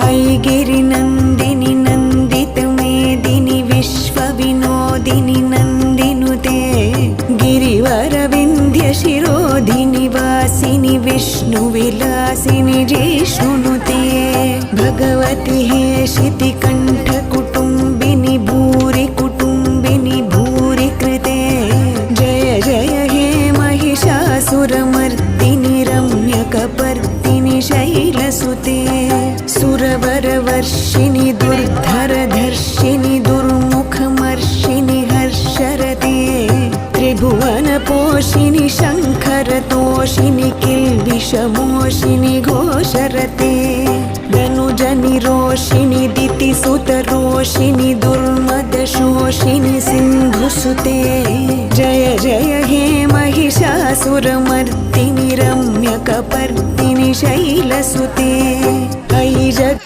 ऐगिरिनन्दिनि नन्दितमेदिनि विश्वविनोदिनि नन्दिनुते गिरिवरविन्ध्यशिरोधिनि वासिनि विष्णुविलासिनि जिष्णुनुते भगवति हेशितिकण्ठकुटुम्बिनि भूरि कुटुम्बिनि भूरि कृते जय जय हे महिषासुरमर्दिनि रम्यकपर्दिनि शैलसुते सुरवरवर्षिणि दुर्धरधर्षिणि दुर्मुखमर्षिणि हर्षरते त्रिभुवनपोषिणि शङ्खरतोषिणि किल्बिषमोषिणि घोषरते धनुजनिरोषिणि दितिसुतरोषिणि दुर्मदशोषिणि सिन्धुसुते जय जय हे महिषासुरमर्दिनि रम्यकपर्दिनि शैलसुते ऐ जग